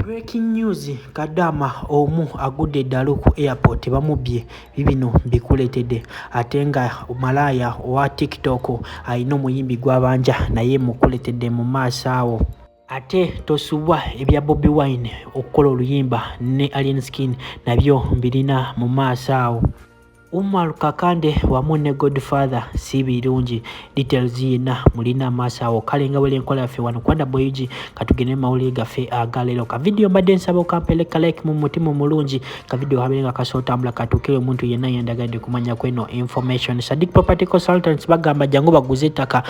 Breaking news kadama omu agudde ddala ku airport bamubye bibino bikuletedde ate nga Malaya wa TikTok ayina omuyimbi gwabanja naye mukuletedde mu maaso awo ate tosubwa ebya Bobi Wine okukola oluyimba ne Alien Skin nabyo birina mu maaso awo Kakande wamu ne Godfather si birungi details yina mulina maaso awo kale nga wele nkola yaffe wano kwanda boyigi katugene mawulire gaffe agalero ka video mbadde nsaba okampeleka like mu mutima mulungi ka video habenga kasotambula katukire omuntu yenna yendagadde kumanya kweno information Sadiq Property Consultants bagamba jangu baguze ettaka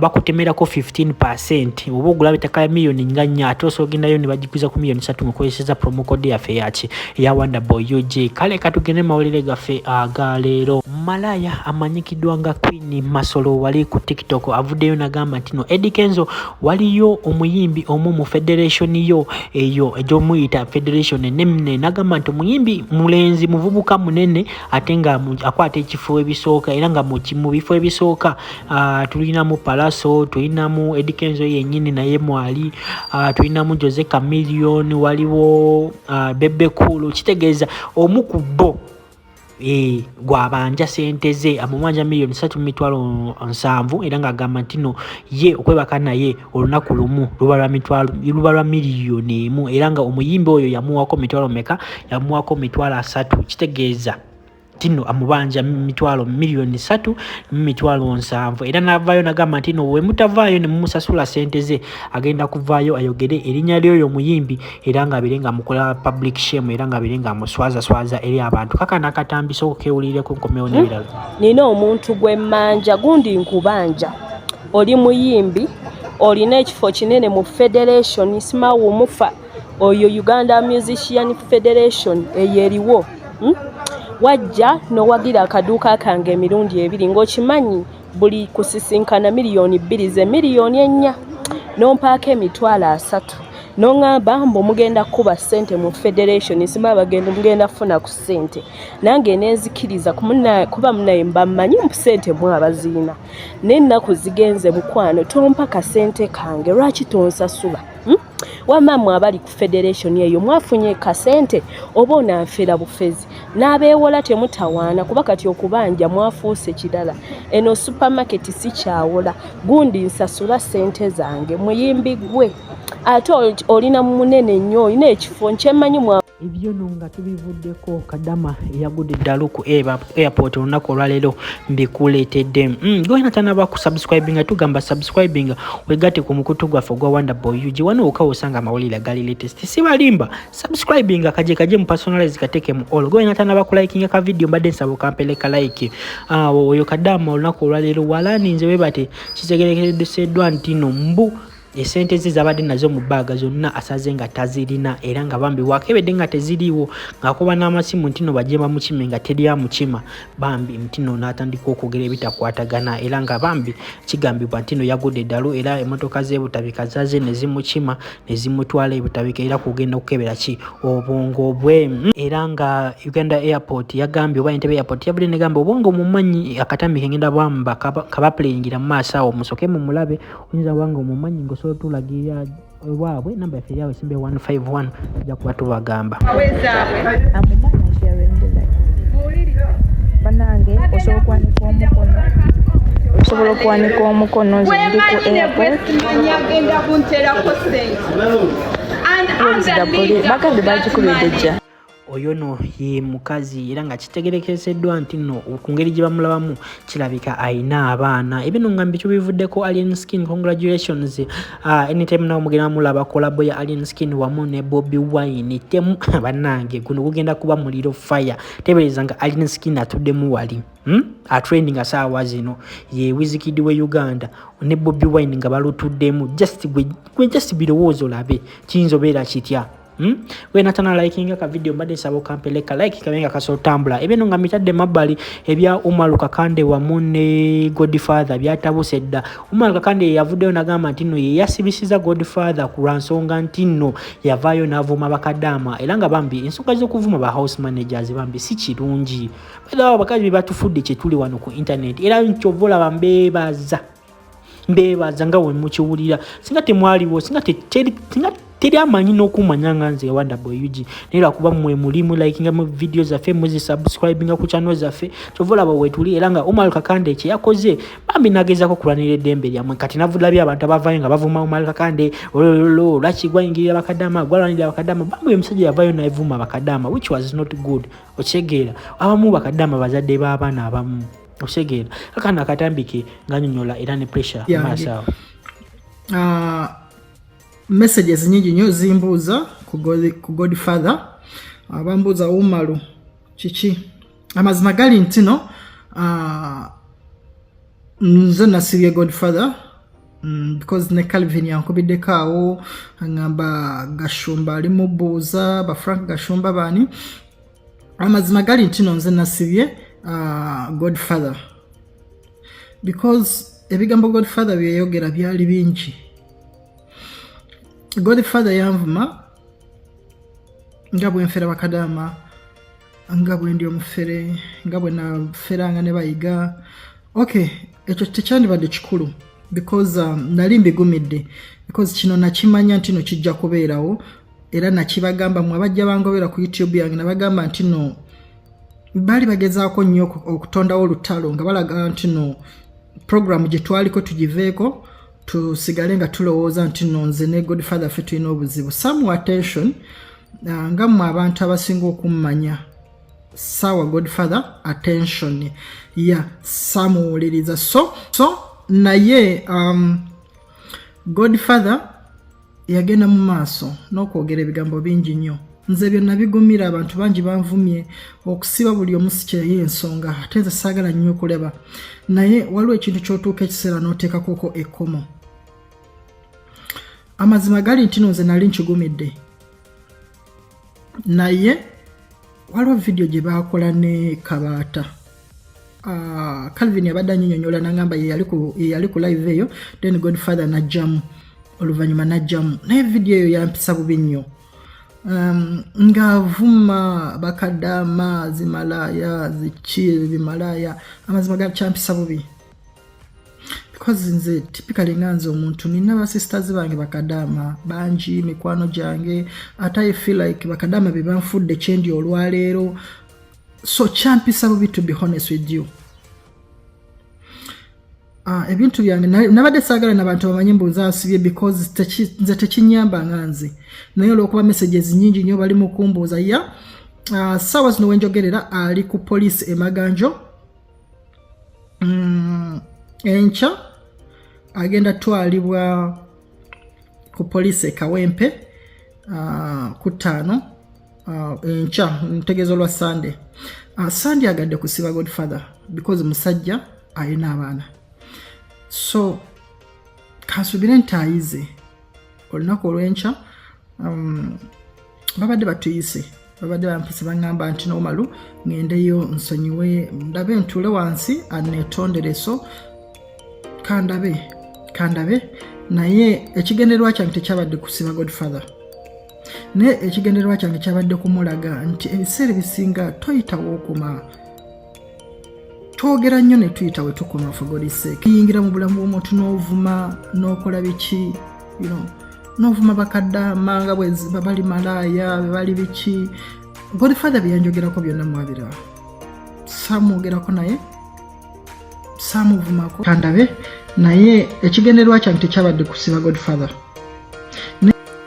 bakutemerako 15% oba ogula ettaka ya million nga 4 ate osogendayo ne bagikuza ku million 3 mukozeseza promo code yaffe yaki ya Wanda Boy UG kale katugene mawulire gaffe agalero Malaya amanyikidwa nga Queen Masolo wali ku TikTok avuddeyo nagamba ntino Eddy Kenzo waliyo omuyimbi omu mu federation yo eyo ejomuyita federation nenne nagamba nti omuyimbi mulenzi muvubuka munene ate nga akwata ekifo ebisooka era nga mu bifo ebisooka tulina mu Palaso tulina mu Eddy Kenzo yennyini naye mwali tulina mu Jose Chameleone waliwo Bebe Cool kitegeeza omukubbo gwabanja sente ze amumanja million 3.7 era nga agamba ntino ye okwebaka naye olunaku lumu lubalwa miliyoni 1 era nga omuyimbi oyo yamuwako mitwalo meka yamuwako mitwalo 3 kitegeeza tino amubanja million 3.7 era navayo nagamba ntino we mutavayo ne mumusasula sente ze agenda kuvayo ayogere erinnya lyoyo muyimbi era nga birenga mukola public shame era nga birenga muswaza eri abantu kaka nakatambiso okewulire ku nkomeo nebirala nina omuntu gwemmanja gundi nkubanja oli muyimbi olina ekifo kinene mu federation simawo mufa oyo Uganda Musician Federation eyeriwo wajja nowagira akaduuka kange emirundi 2 ng'okimanyi buli kusisinkana million 2 ze million 4 nompaako emitwalo 3 nongamba mbu mugenda kuba sente mu federation simba bagenda mugenda funa ku sente nange nenzikiriza kuba munaye mba mmanyi mu sente mu abaziina n'ennaku zigenze bukwano tompa ka sente kange lwaki tonsasula wamamwe abali ku federation eyo mwafunye kasente oba onanfera bufezi n'abeewola temutawaana kuba kati okubanja mwafuuse kirala eno supermarket si kyawola gundi nsasula sente zange muyimbi gwe ate olina munene nnyo olina ekifo nkyemanyi ibyo nonga tubivuddeko kadama yagudde ddala ku airport olunaku olwaleero mbikuleetedde gwena tanaba ku subscribinga tugamba subscribinga wegate ku mukutu gwaffe gwa Wanda Boy UG wano okawosanga amawulire gali latest sibalimba subscribinga kaje mu personalize kateke mu all gwena tanaba ku likinga ka video mbadde nsaba okampeleka like oyo kadama olunaku olwaleero walaninze webate kitegerekeddwa ntino mbu esente ze zabadde nazo mu baaga zonna asaze nga tazirina era nga bambi wakebedde nga teziriwo ngakuba n'amasimu ntino bajemba mu kime nga terya mu kima bambi ntino n'atandika okwogera ebitakwatagana era nga bambi kigambibwa ntino yagudde ddala era emmotoka z'ebutabika zaze ne zimukima ne zimutwala ebutabika era kugenda okukebera ki obwongo bwe era nga Uganda Airport yagambye oba Entebbe Airport yabudde negamba obwongo mumanyi akatambi kengenda bwamba kabaplayingira mu maaso awo musoke mu mulabe oyinza bwanga omumanyi so tulagira waabwe namba yaffe yawe simbe 151 ojja kuba tubagamba banange osobola okwanika omukono nze ndi ku airport bagadde bagikubidde oyo no ye mukazi era nga kitegerekeseddwa nti no okungeri gye bamulabamu kirabika ayina abaana ebino nga mbikyo bivuddeko Alien Skin congratulations anytime nawo mugenda mulaba kolabo ya Alien Skin wamu ne Bobi Wine temu banange guno kugenda kuba muliro fire tebereza nga Alien Skin atuddemu wali trending asaawa zino ye Wizkid we Uganda ne Bobi Wine nga balutuddemu just birowoozo labe kiyinza kitya wena tana likinga ka video mbadde sabo kampeleka like kabenga kasotambula ebino nga mitadde mabbali ebya Kakande wamu ne Godfather byatabusedda Kakande yavuddeyo nagamba ntino ye yasibisiza Godfather ku lwansonga ntino yavayo n'avuma bakadama era nga bambi ensonga z'okuvuma ba house managers bambi si kirungi badawa bakazi batufudde kye tuli wano ku internet era nkyovola bambebaza nga we mukiwulira singa temwaliwo singa teri amanyi n'okumanya nga nze Wonder Boy UG naye lwakuba mmwe mulimu likinga mu video zaffe muzi subscribinga ku channel zaffe kyova olaba wetuli era nga Omar Kakande kye yakoze bambi nagezako kulanira eddembe lyamwe kati navudlabya abantu abavayo nga bavuma Omar Kakande olololo lwaki gwayingirira bakadama gwalanira bakadama bambi omusajja yavayo naivuma bakadama which was not good ochegeera abamu bakadama bazadde b'abaana abamu ochegeera akana akatambike nganyonyola era ne pressure masawa messages nyingi nnyo zimbuuza ku Godfather abambuuza Umaru kiki amazima gali ntino nze nasibye Godfather because ne Calvin yankubiddeko awo ngamba Gashumba ali mubuuza ba Frank Gashumba bani amazima gali ntino nze nasibye Godfather because ebigambo Godfather byeyogera byali bingi. Godfather yanvuma nga bwe nfera bakadama nga bwe ndi omufere nga bwe naferanga ne bayiga okay ekyo tekyandibadde kikulu because nali mbigumidde because kino nakimanya nti no kijja kubeerawo era nakibagamba mwe abajja bangobera ku YouTube yange nabagamba nti no bali bagezaako nnyo okutondawo olutalo nga balaga nti no program gye twaliko tugiveeko tusigale nga tulowooza nti no nze ne Godfather ffe tulina obuzibu. Some attention nga mmwe abantu abasinga okummanya sawa Godfather attention samuwuliriza so naye Godfather yagenda mu maaso n'okwogera ebigambo bingi nnyo. Nze byonna bigumira abantu bangi banvumye okusiba buli omusikira y'ensonga ate nze saagala nnyo okuleba naye waliwo ekintu ky'otuuka ekiseera n'oteekakoko ekkomo. Amazima gali nti nze nali nkigumidde naye waliwo video gye baakola ne Kabaata Calvin yabadde annyonnyola n'agamba yali ku live eyo then Godfather najjamu oluvannyuma najjamu naye video eyo yampisa bubi nnyo ngavuma bakadama zimalaya zichi bimalaya amazima gali kyampisa bubi because nze typically nganze omuntu nina ba sisters bange bakadama banji mikwano jange ate I feel like bakadama be banfudde change olwaleero so kyampisa bubi to be honest with you. Ebintu byange nabadde saagala n'abantu bamanyi mbuuza asibye because nze tekinyamba nganze naye olw'okuba messages nyingi nnyo bali mu kumbuuza ssaawa zino wenjogerera ali ku police Emaganjo enkya agenda twalibwa ku police Kawempe ku 5 enkya ntegeeza olwa Sunday Sunday agadde kusiba Godfather because musajja alina abaana so kansubire ntayize olunaku olw'enkya babadde batuyise babadde bampise bangamba nti n'omalu ngendeyo nsonyiwe ndabe ntuule wansi aneetondere so kandabe naye ekigendererwa kyange tekyabadde kusiba Godfather naye ekigendererwa kyange kyabadde kumulaga nti ebiseera ebisinga toyitawo okuma twogera nnyo ne tuyita we tukoma for God's sake kiyingira mu bulamu bw'omuntu n'ovuma n'okola biki n'ovuma bakadama nga bwe bali malaya bali biki Godfather byanjogerako byonna mwabiraba samwogerako naye samuvumako kandabe naye ekigendererwa kyange tekyabadde kusiba Godfather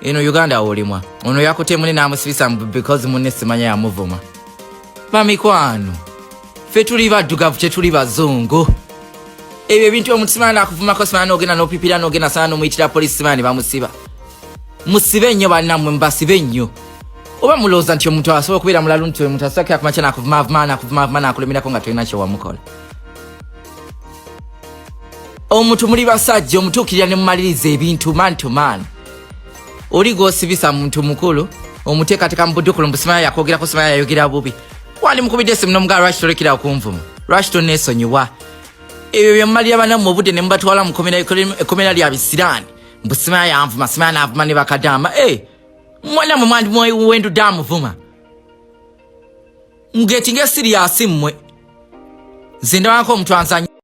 ino Uganda olimwa ono yakutemune n'amusibisa because munne simanya yamuvuma bamikwano fe tuli baddugavu kye tuli bazungu ebyo ebintu omuntu simana nakuvumako simana n'ogenda n'opipira n'ogenda sana n'omuyitira police simana bamusiba musibe nnyo bannammwe mbasibe nnyo oba mulooza nti omuntu asobola okubeera mulalu nti omuntu asooka kumakya nakuvuma nakulemerako nga tolina kye wamukola omuntu muli basajja omutuukirira ne mumaliriza ebintu man to man oli gw'osibisa muntu mukulu omuteekateeka mu buddukulu mbusimaya yakwogerako simaya yayogera bubi wali mukubidde esimu n'omugaa lwaki tolekera okunvuma lwaki tonneesonyiwa ebyo bye mumalira banamu obudde ne mubatwala mu kkomera lya bisiraani mbusimaya yanvuma simaya naavuma ne bakadama mwana mwe mwandi wendudde amuvuma mugetinga esiriyasi mmwe nze ndabako omuntu anzanya